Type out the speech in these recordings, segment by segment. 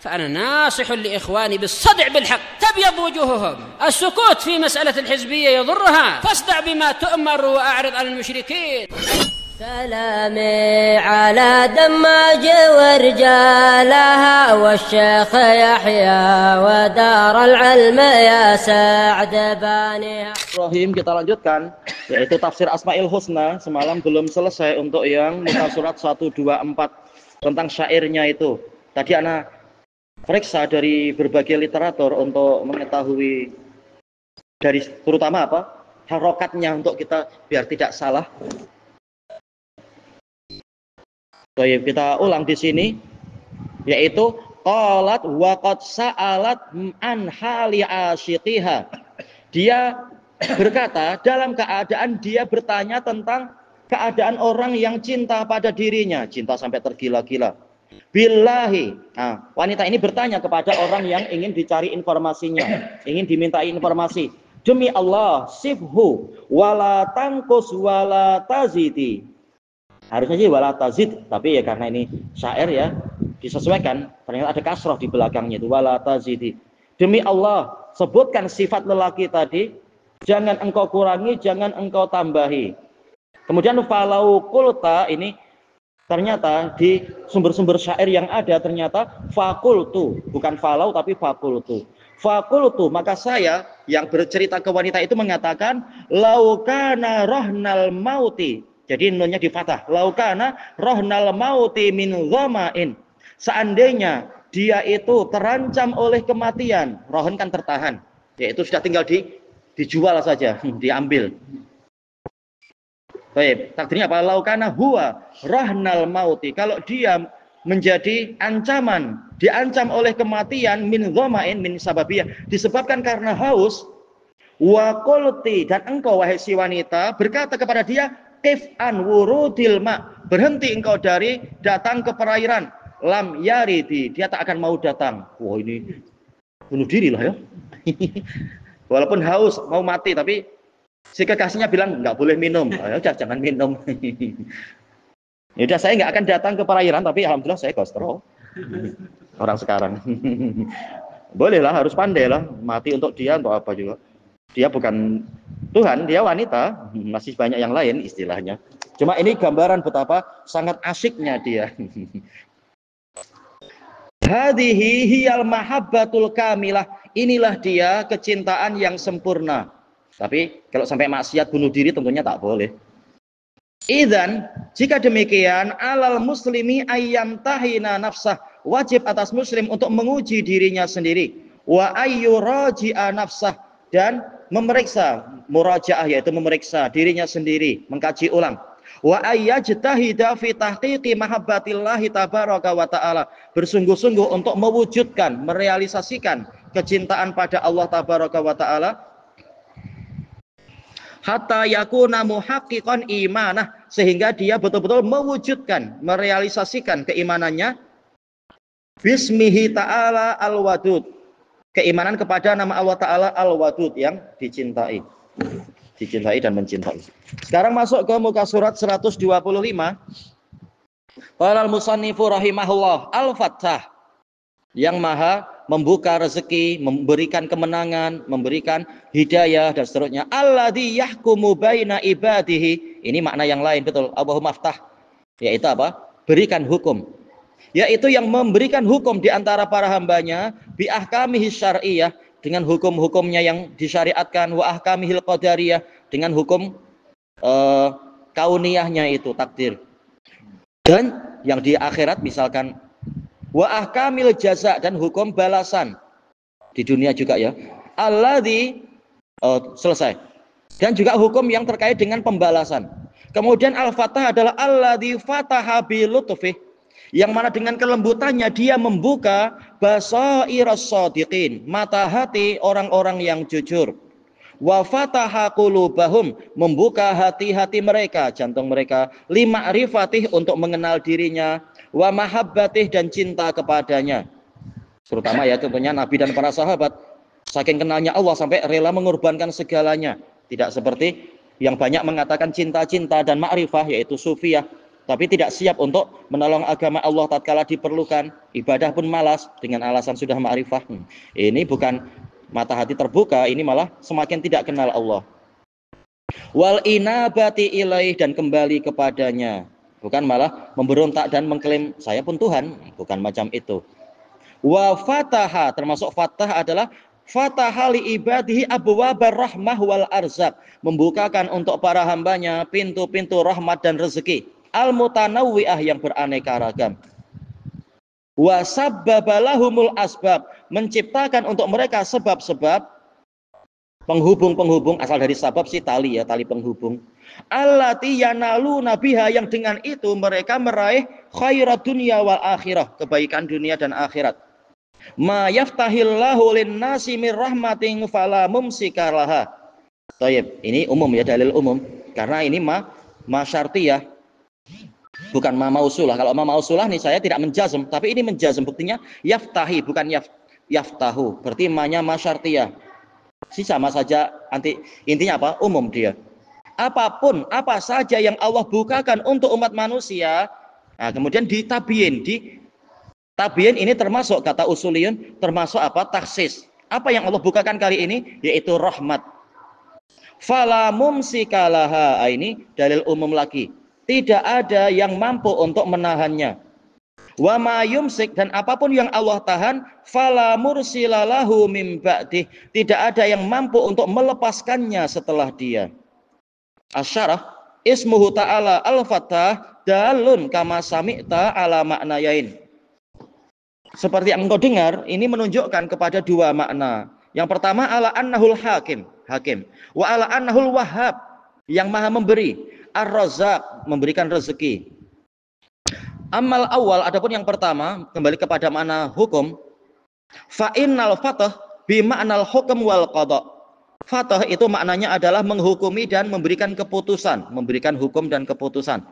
فأنا ناصح لإخواني بالصدع بالحق تبيض وجوههم. السكوت في مسألة الحزبية يضرها، فاصدع بما تؤمر وأعرض عن المشركين. سلامي على دماج ورجالها والشيخ يحيى ودار العلم يا سعد بانيها. Rahim, kita lanjutkan yaitu tafsir Asmaul Husna. Semalam belum selesai untuk yang muka surat 1, 2, 4 tentang syairnya itu. Tadi ana periksa dari berbagai literatur untuk mengetahui dari terutama apa harokatnya untuk kita biar tidak salah. Baik, kita ulang di sini yaitu qalat wa qad sa'alat an hali asyiqiha. Dia berkata dalam keadaan dia bertanya tentang keadaan orang yang cinta pada dirinya, cinta sampai tergila-gila. Billahi. Nah, wanita ini bertanya kepada orang yang ingin dicari informasinya, ingin dimintai informasi. Demi Allah, sifhu wala tangkus wala tazidi. Harusnya sih wala tazid, tapi ya karena ini syair ya disesuaikan. Ternyata ada kasroh di belakangnya itu wala tazidi. Demi Allah, sebutkan sifat lelaki tadi, jangan engkau kurangi, jangan engkau tambahi. Kemudian falau kulta ini ternyata di sumber-sumber syair yang ada ternyata fakultu, bukan falau tapi fakultu. Fakultu, maka saya yang bercerita ke wanita itu mengatakan laukana rohnal mauti. Jadi nunnya di fathah. Laukana rohnal mauti min dhama'in. Seandainya dia itu terancam oleh kematian, rohon kan tertahan, yaitu sudah tinggal dijual saja, diambil. Baik, takdirnya apa? Laukana huwa rohnal mauti. Kalau dia menjadi ancaman, diancam oleh kematian min dhama'in min sababiyah, disebabkan karena haus. Wa qulti, dan engkau wahai si wanita berkata kepada dia, Kif'an wurudil ma, berhenti engkau dari datang ke perairan. Lam yaridi, dia tak akan mau datang. Wah, ini bunuh diri lah ya. Walaupun haus mau mati, tapi si kekasihnya bilang nggak boleh minum. Ya udah, jangan minum. Ya udah, saya nggak akan datang ke perairan, tapi alhamdulillah saya gastro. Orang sekarang. Boleh lah, harus pandai lah. Mati untuk dia, untuk apa juga. Dia bukan Tuhan, dia wanita, masih banyak yang lain istilahnya. Cuma ini gambaran betapa sangat asyiknya dia. Hadhihi hiyal mahabbatul kamilah. Inilah dia kecintaan yang sempurna. Tapi kalau sampai maksiat bunuh diri tentunya tak boleh. Idzan, jika demikian alal muslimi ayyam tahina nafsah, wajib atas muslim untuk menguji dirinya sendiri. Wa ayyuraji'a nafsah, dan memeriksa, murajaah yaitu memeriksa dirinya sendiri, mengkaji ulang. Wa ayyajtahida fi tahqiqi mahabbatillahi tabaraka wa ta'ala, bersungguh-sungguh untuk mewujudkan, merealisasikan kecintaan pada Allah tabaraka wa ta'ala, hatta yakuna muhaqqiqan imanah, sehingga dia betul-betul mewujudkan, merealisasikan keimanannya bismihi ta'ala al-wadud, keimanan kepada nama Allah Ta'ala Al-Wadud, yang dicintai dan mencintai. Sekarang masuk ke muka surat 125. Qala al-musannifu rahimahullah, Al-Fattah, yang maha membuka rezeki, memberikan kemenangan, memberikan hidayah dan seterusnya. Alladzi yahkumu baina ibadihi. Ini makna yang lain, betul. Allahumma aftah, yaitu apa? Berikan hukum. Yaitu yang memberikan hukum di antara para hambanya bi ahkamihi syar'iyyah, dengan hukum-hukumnya yang disyariatkan, wa ahkamihil qadariyah, dengan hukum kauniyahnya itu takdir. Dan yang di akhirat misalkan wa ahkamil jaza, dan hukum balasan di dunia juga ya. Alladzi selesai. Dan juga hukum yang terkait dengan pembalasan. Kemudian al-fatah adalah alladzi fataha bi lutfih, yang mana dengan kelembutannya dia membuka basairas shadiqin, mata hati orang-orang yang jujur. Wa fataha qulubahum, membuka hati-hati mereka, jantung mereka, lima'rifatih, untuk mengenal dirinya, wa mahabbatih, dan cinta kepadanya. Terutama ya tentunya Nabi dan para sahabat, saking kenalnya Allah sampai rela mengorbankan segalanya. Tidak seperti yang banyak mengatakan cinta-cinta dan ma'rifah, yaitu sufiyah. tapi tidak siap untuk menolong agama Allah tatkala diperlukan, ibadah pun malas dengan alasan sudah ma'rifah. Ini bukan mata hati terbuka, ini malah semakin tidak kenal Allah. Wal inabati ilaih, dan kembali kepadanya, bukan malah memberontak dan mengklaim saya pun Tuhan, bukan macam itu. Wa fataha, termasuk fatah adalah fataha li ibadihi abwabar rahmah wal arzak, membukakan untuk para hambanya pintu-pintu rahmat dan rezeki, al mutanawwi'ah, yang beraneka ragam. Wa sabbabalahumul asbab, menciptakan untuk mereka sebab-sebab, penghubung-penghubung, asal dari sabab sih tali ya, tali penghubung. Allati yanaluna biha, yang dengan itu mereka meraih khairat dunia wal akhirah, kebaikan dunia dan akhirat. Ma yaftahillahu linnasi min rahmatin fala mumsika laha. Thayyib, ini umum ya, dalil umum, karena ini ma syartiyah, bukan ma mausulah. Kalau ma mausulah nih saya tidak menjazm, tapi ini menjazm, buktinya yaftahi bukan yaftahu, berarti ma-nya ma syartiyah. Sama saja, intinya apa? Umum dia. Apapun, apa saja yang Allah bukakan untuk umat manusia, nah kemudian ditabiin, tabiin ini termasuk, kata usuliyun, termasuk apa? Taksis. Apa yang Allah bukakan kali ini? Yaitu rahmat. Fala mumsika laha, ini dalil umum lagi. Tidak ada yang mampu untuk menahannya. Wa ma yumsik, dan apapun yang Allah tahan, fala mursilalahu mim ba'dih, tidak ada yang mampu untuk melepaskannya setelah dia. Asyarah, ismuhu ta'ala al-fatah dalun kama sami'ta ala maknayain. Seperti yang engkau dengar, ini menunjukkan kepada dua makna. Yang pertama, ala annahul hakim, wa ala annahul wahhab, yang maha memberi, ar-razzaq, memberikan rezeki. Amal awal, adapun yang pertama, kembali kepada makna hukum, fa innal fatah bi ma'nal hukm wal qada. Fatah itu maknanya adalah menghukumi dan memberikan keputusan, memberikan hukum dan keputusan.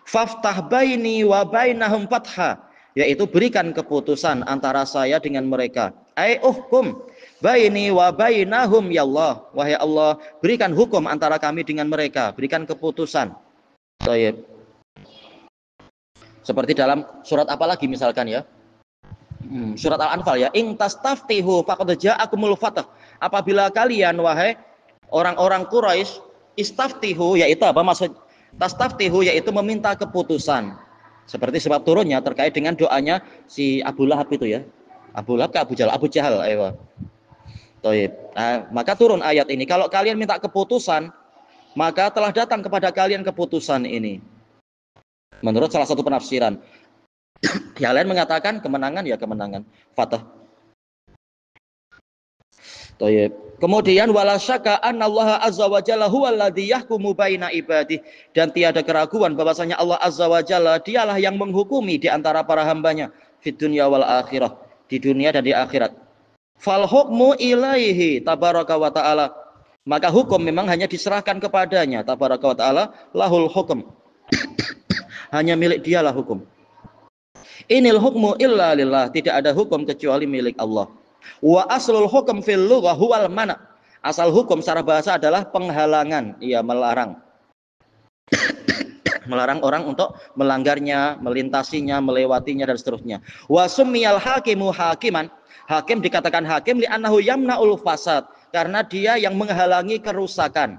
Faftah baini wa bainahum fatha, yaitu berikan keputusan antara saya dengan mereka. Ai uhkum baini wa bainahum ya Allah, wahai Allah, berikan hukum antara kami dengan mereka, berikan keputusan. Baik. Seperti dalam surat apa lagi misalkan ya, surat Al-Anfal ya, in tastaftihu faqad ja'akumul fath. Apabila kalian wahai orang-orang Quraisy istaftihu, yaitu apa maksud tastaftihu, yaitu meminta keputusan. Seperti sebab turunnya terkait dengan doanya si Abu Lahab itu ya. Abu Lahab ke Abu Jahal, ayo. Nah, maka turun ayat ini, kalau kalian minta keputusan, maka telah datang kepada kalian keputusan ini. Menurut salah satu penafsiran. Yang lain mengatakan kemenangan, ya kemenangan. Fatah. Kemudian wala syaka annallaha azza wa jalla huwallazi yahkumu baina ibadih, dan tiada keraguan bahwasanya Allah azza wa jalla dialah yang menghukumi di antara para hambanya fid dunya wal akhirah, di dunia dan di akhirat. Fal hukmu ilaihi tabaraka wa taala, maka hukum memang hanya diserahkan kepadanya tabaraka wa taala, lahul hukum. Hanya milik dialah hukum. Inil hukmu illa lillah, tidak ada hukum kecuali milik Allah. Wa aslul hukum fil lughah huwal mana, asal hukum secara bahasa adalah penghalangan, ia melarang. Melarang orang untuk melanggarnya, melintasinya, melewatinya dan seterusnya. Wa summiyal hakimu hakiman, hakim dikatakan hakim li'annahu yamna'ul fasad, karena dia yang menghalangi kerusakan.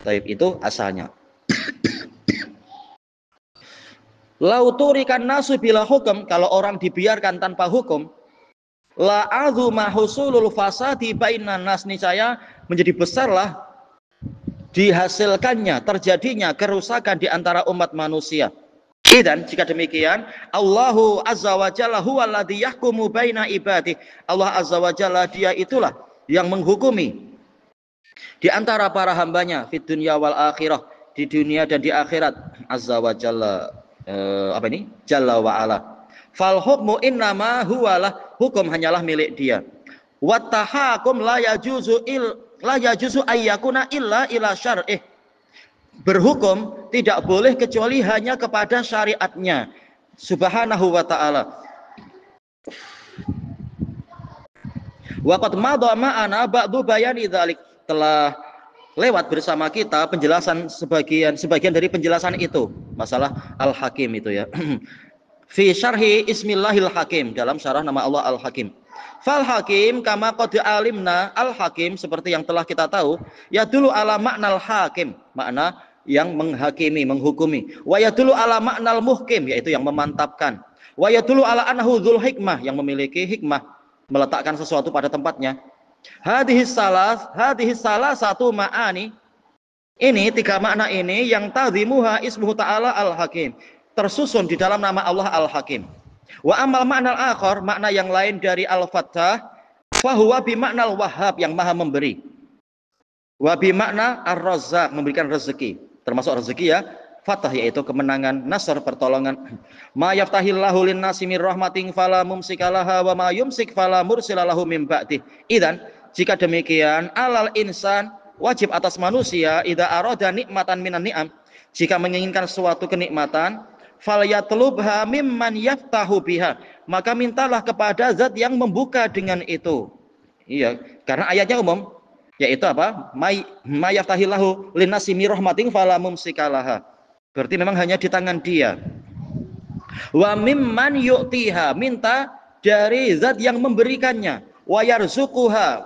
Baik, itu asalnya. Lauturikan nasu bila hukum, kalau orang dibiarkan tanpa hukum, la azuma husulul fasadi bainan nas, niscaya menjadi besarlah dihasilkannya, terjadinya kerusakan di antara umat manusia. Dan jika demikian, Allahu azza wa jalla huwallazi yahkumu baina ibadi, Allah azza wa jalla dia itulah yang menghukumi di antara para hambanya fid dunya wal akhirah, di dunia dan di akhirat. Azza wa jalla Jalla wa ala. Fal hukmu innama huwalah, hukum hanyalah milik dia. Wa tahakum la yajuzu ayyakuna illa ila syar'ih. Berhukum tidak boleh kecuali hanya kepada syariatnya subhanahu wa ta'ala. Wa qad madha ma'ana ba'du bayani dzalik, telah lewat bersama kita penjelasan sebagian dari penjelasan itu. masalah Al-Hakim itu ya. Fi syarhi Ismillahil Hakim, dalam syarah nama Allah Al-Hakim. Fal Hakim kama qad alimna, Al-Hakim seperti yang telah kita tahu, yadulu ala maknal hakim, makna yang menghakimi, menghukumi. Wa yadulu ala maknal muhkim, yaitu yang memantapkan. Wa yadulu ala annahu dzul hikmah, yang memiliki hikmah, meletakkan sesuatu pada tempatnya. Hadhihi salah satu ma'ani. Ini tiga makna ini yang tazimuha ismuhu ta'ala Al-Hakim, tersusun di dalam nama Allah Al-Hakim. Wa amal makna al-akhar, makna yang lain dari Al-Fattah, fahuwa bi makna al-Wahhab, yang maha memberi. Wa bi makna ar-Razzaq, memberikan rezeki, termasuk rezeki ya, Fathah yaitu kemenangan, Nasr pertolongan. Ma yaftahillahu lin-nasi mir rahmatin fala mumsikalaha wa ma yumsik fala mursilalahu min ba'dih. Idzan, jika demikian, alal insan, wajib atas manusia, idza arada nikmatan minan ni'am, jika menginginkan suatu kenikmatan, falyatlubha mimman yaftahu biha, maka mintalah kepada zat yang membuka dengan itu. Iya, karena ayatnya umum, yaitu apa? Ma yaftahillahu linnasi mir rahmatin fala mumsikalaha. Berarti memang hanya di tangan dia. Wa mimman yu'tiha, minta dari zat yang memberikannya. Wa yarzuquha,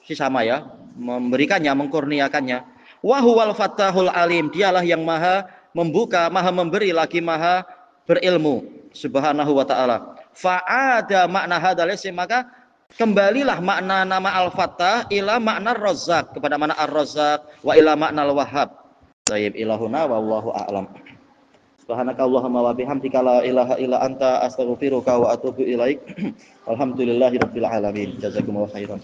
sama ya, memberikannya, mengkurniakannya. Wa huwal fattahul alim, dialah yang maha membuka, maha memberi, lagi maha berilmu, subhanahu wa ta'ala. Fa'ada makna hadzal isim, maka kembalilah makna nama Al-Fattah ila makna Razzaq, kepada makna Ar-Razzaq, wa ila makna Al-Wahhab. Tayyib ilahuna wallahu a'lam. Subhanaka Allahumma wa bihamdika la ilaha illa anta astaghfiruka wa atubu ilaik. Alhamdulillahirabbil alamin. Jazakumullahu khairan.